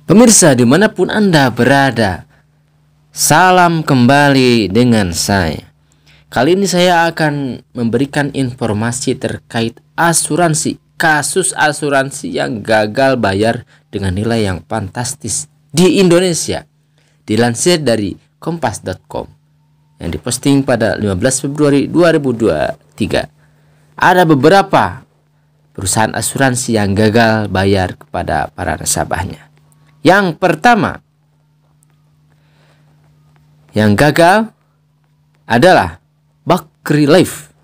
Pemirsa dimanapun Anda berada, salam kembali dengan saya. Kali ini saya akan memberikan informasi terkait asuransi, kasus asuransi yang gagal bayar dengan nilai yang fantastis di Indonesia. Dilansir dari kompas.com yang diposting pada 15 Februari 2023. Ada beberapa perusahaan asuransi yang gagal bayar kepada para nasabahnya. Yang pertama yang gagal adalah Bakri Life.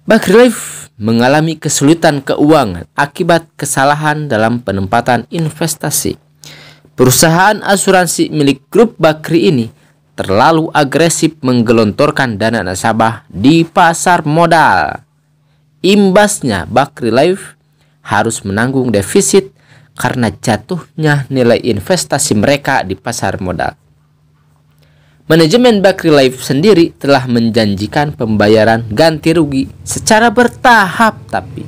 Bakri Life mengalami kesulitan keuangan akibat kesalahan dalam penempatan investasi. Perusahaan asuransi milik grup Bakri ini terlalu agresif menggelontorkan dana nasabah di pasar modal. Imbasnya Bakri Life harus menanggung defisit karena jatuhnya nilai investasi mereka di pasar modal. Manajemen Bakri Life sendiri telah menjanjikan pembayaran ganti rugi secara bertahap, tapi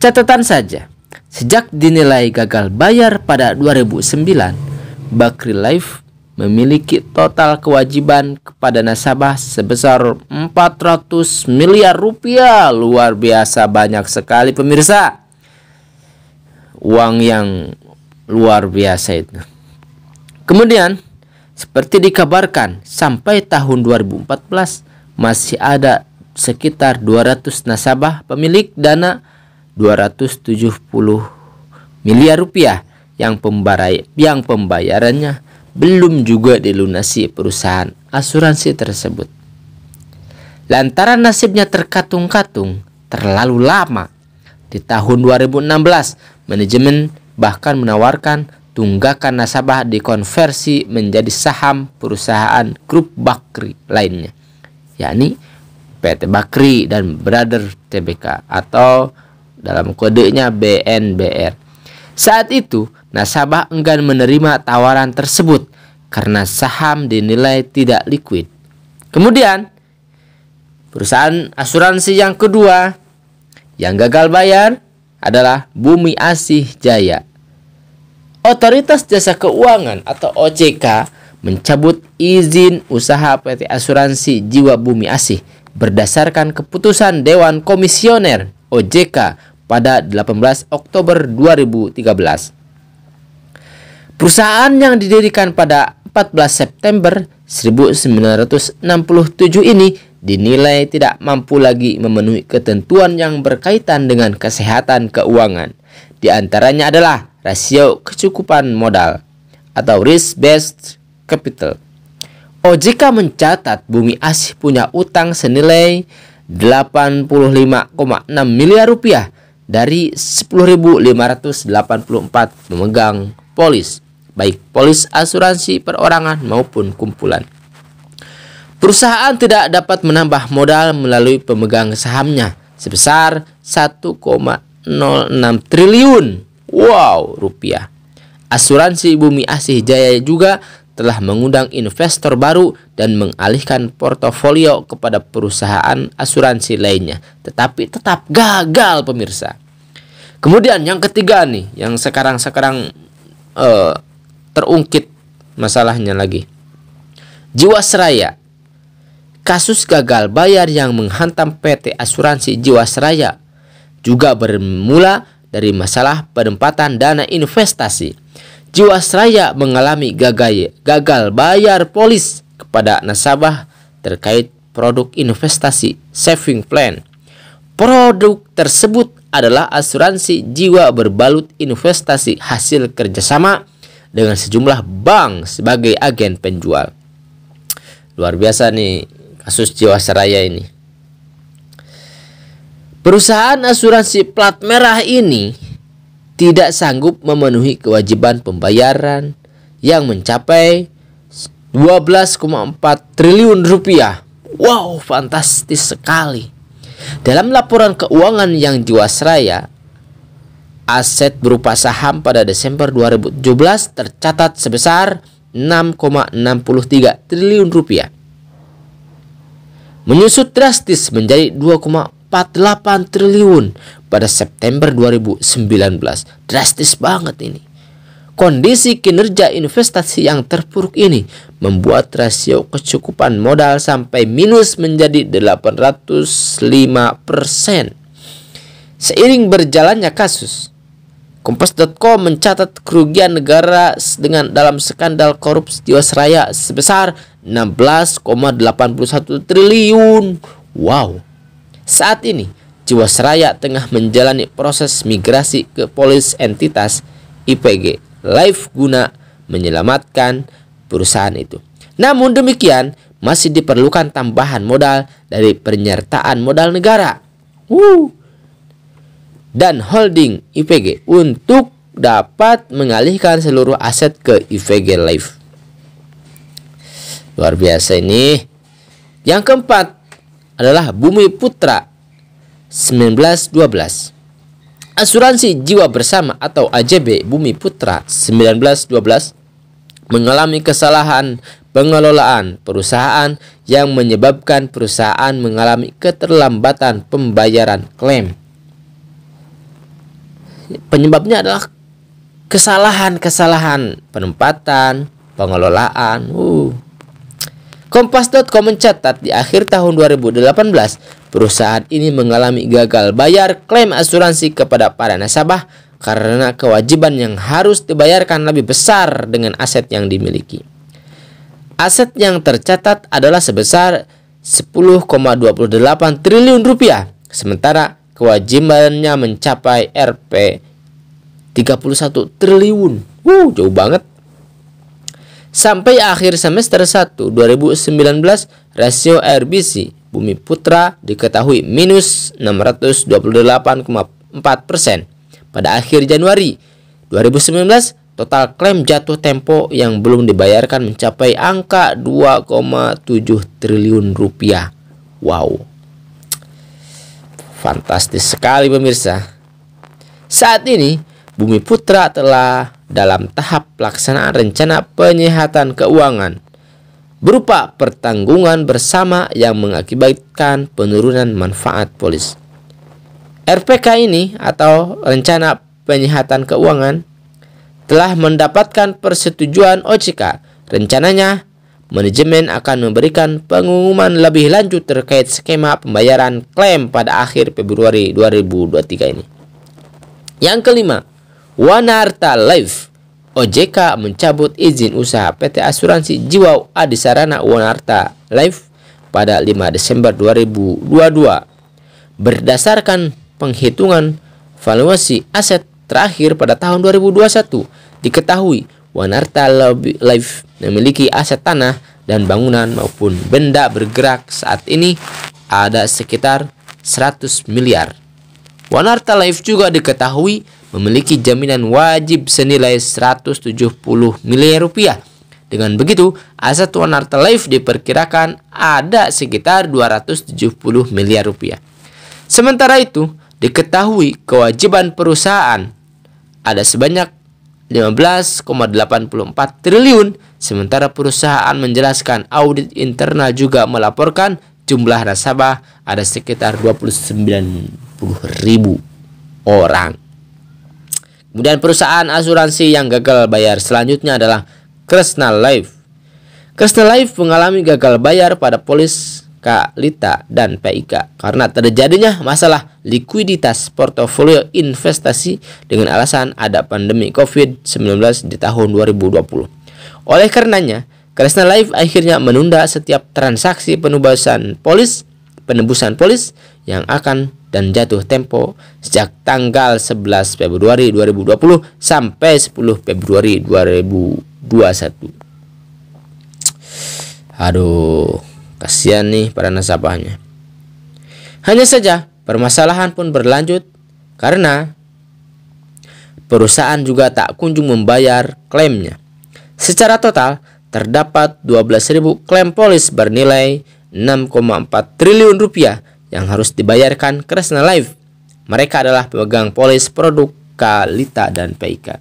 catatan saja, sejak dinilai gagal bayar pada 2009, Bakri Life memiliki total kewajiban kepada nasabah sebesar 400 miliar rupiah. Luar biasa banyak sekali pemirsa. Uang yang luar biasa itu. Kemudian, seperti dikabarkan, sampai tahun 2014 masih ada sekitar 200 nasabah pemilik dana 270 miliar rupiah yang pembayarannya belum juga dilunasi perusahaan asuransi tersebut. Lantaran nasibnya terkatung-katung terlalu lama, di tahun 2016 manajemen bahkan menawarkan tunggakan nasabah dikonversi menjadi saham perusahaan grup Bakri lainnya, yakni PT Bakri dan Brother Tbk atau dalam kodenya BNBR. Saat itu nasabah enggan menerima tawaran tersebut karena saham dinilai tidak liquid. Kemudian perusahaan asuransi yang kedua yang gagal bayar adalah Bumi Asih Jaya. Otoritas Jasa Keuangan atau OJK mencabut izin usaha PT Asuransi Jiwa Bumi Asih berdasarkan keputusan Dewan Komisioner OJK pada 18 Oktober 2013. Perusahaan yang didirikan pada 14 September 1967 ini dinilai tidak mampu lagi memenuhi ketentuan yang berkaitan dengan kesehatan keuangan. Di antaranya adalah rasio kecukupan modal atau risk-based capital. OJK mencatat Bumi Asih punya utang senilai 85,6 miliar rupiah dari 10.584 memegang polis, baik polis asuransi perorangan maupun kumpulan. Perusahaan tidak dapat menambah modal melalui pemegang sahamnya sebesar 1,06 triliun rupiah. Asuransi Bumi Asih Jaya juga telah mengundang investor baru dan mengalihkan portofolio kepada perusahaan asuransi lainnya, tetapi tetap gagal pemirsa. Kemudian yang ketiga nih, yang sekarang terungkit masalahnya lagi, Jiwasraya. Kasus gagal bayar yang menghantam PT Asuransi Jiwasraya juga bermula dari masalah penempatan dana investasi. Jiwasraya mengalami gagal bayar polis kepada nasabah terkait produk investasi saving plan. Produk tersebut adalah asuransi jiwa berbalut investasi hasil kerjasama dengan sejumlah bank sebagai agen penjual. Luar biasa nih kasus Jiwasraya ini. Perusahaan asuransi plat merah ini tidak sanggup memenuhi kewajiban pembayaran yang mencapai 12,4 triliun rupiah. Wow, fantastis sekali. Dalam laporan keuangan yang Jiwasraya, aset berupa saham pada Desember 2017 tercatat sebesar 6,63 triliun rupiah. Menyusut drastis menjadi 2,48 triliun pada September 2019. Drastis banget ini. Kondisi kinerja investasi yang terpuruk ini membuat rasio kecukupan modal sampai minus menjadi 805%. Seiring berjalannya kasus, Kompas.com mencatat kerugian negara dalam skandal korupsi Jiwasraya sebesar 16,81 triliun. Wow. Saat ini Jiwasraya tengah menjalani proses migrasi ke polis entitas IPG Life guna menyelamatkan perusahaan itu. Namun demikian, masih diperlukan tambahan modal dari penyertaan modal negara dan holding IPG untuk dapat mengalihkan seluruh aset ke IPG Life. Luar biasa ini. Yang keempat adalah Bumi Putra 1912. Asuransi Jiwa Bersama atau AJB Bumi Putra 1912 mengalami kesalahan pengelolaan perusahaan yang menyebabkan perusahaan mengalami keterlambatan pembayaran klaim. Penyebabnya adalah kesalahan penempatan, pengelolaan. Kompas.com mencatat di akhir tahun 2018, perusahaan ini mengalami gagal bayar klaim asuransi kepada para nasabah karena kewajiban yang harus dibayarkan lebih besar dengan aset yang dimiliki. Aset yang tercatat adalah sebesar 10,28 triliun rupiah, sementara kewajibannya mencapai Rp 31 triliun. Jauh banget. Sampai akhir semester 1 2019, rasio RBC Bumi Putra diketahui minus 628,4%. Pada akhir Januari 2019, total klaim jatuh tempo yang belum dibayarkan mencapai angka 2,7 triliun rupiah. Wow. Fantastis sekali pemirsa. Saat ini Bumi Putra telah dalam tahap pelaksanaan rencana penyehatan keuangan berupa pertanggungan bersama yang mengakibatkan penurunan manfaat polis. RPK ini atau rencana penyehatan keuangan telah mendapatkan persetujuan OJK. Rencananya manajemen akan memberikan pengumuman lebih lanjut terkait skema pembayaran klaim pada akhir Februari 2023 ini. Yang kelima, Wanarta Life. OJK mencabut izin usaha PT Asuransi Jiwa Adisarana Wanarta Life pada 5 Desember 2022. Berdasarkan penghitungan valuasi aset terakhir pada tahun 2021, diketahui Wanarta Life memiliki aset tanah dan bangunan maupun benda bergerak saat ini ada sekitar 100 miliar. Wanarta Life juga diketahui memiliki jaminan wajib senilai 170 miliar rupiah. Dengan begitu, aset Wanarta Life diperkirakan ada sekitar 270 miliar rupiah. Sementara itu, diketahui kewajiban perusahaan ada sebanyak 15,84 triliun, sementara perusahaan menjelaskan audit internal juga melaporkan jumlah nasabah ada sekitar 29.000 orang. Kemudian perusahaan asuransi yang gagal bayar selanjutnya adalah Kresna Life. Kresna Life mengalami gagal bayar pada polis Kalita dan PIK karena terjadinya masalah likuiditas portofolio investasi dengan alasan ada pandemi COVID-19 di tahun 2020. Oleh karenanya, Kresna Life akhirnya menunda setiap transaksi penembusan polis yang akan dan jatuh tempo sejak tanggal 11 Februari 2020 sampai 10 Februari 2021. Aduh, kasihan nih para nasabahnya. Hanya saja permasalahan pun berlanjut karena perusahaan juga tak kunjung membayar klaimnya. Secara total terdapat 12.000 klaim polis bernilai 6,4 triliun rupiah yang harus dibayarkan Kresna Life. Mereka adalah pemegang polis produk Kalita dan PIK.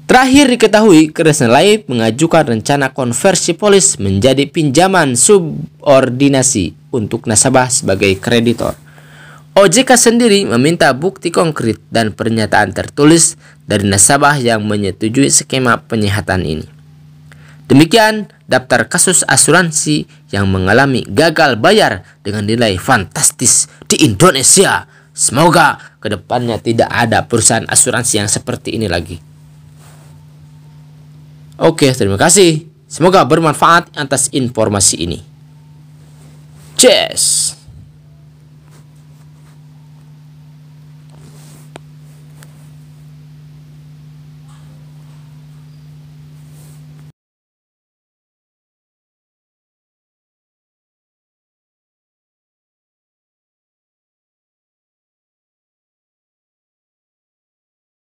Terakhir diketahui, Kresna Life mengajukan rencana konversi polis menjadi pinjaman subordinasi untuk nasabah sebagai kreditor. OJK sendiri meminta bukti konkret dan pernyataan tertulis dari nasabah yang menyetujui skema penyihatan ini. Demikian daftar kasus asuransi yang mengalami gagal bayar dengan nilai fantastis di Indonesia. Semoga kedepannya tidak ada perusahaan asuransi yang seperti ini lagi. Oke, terima kasih. Semoga bermanfaat atas informasi ini. Cheers!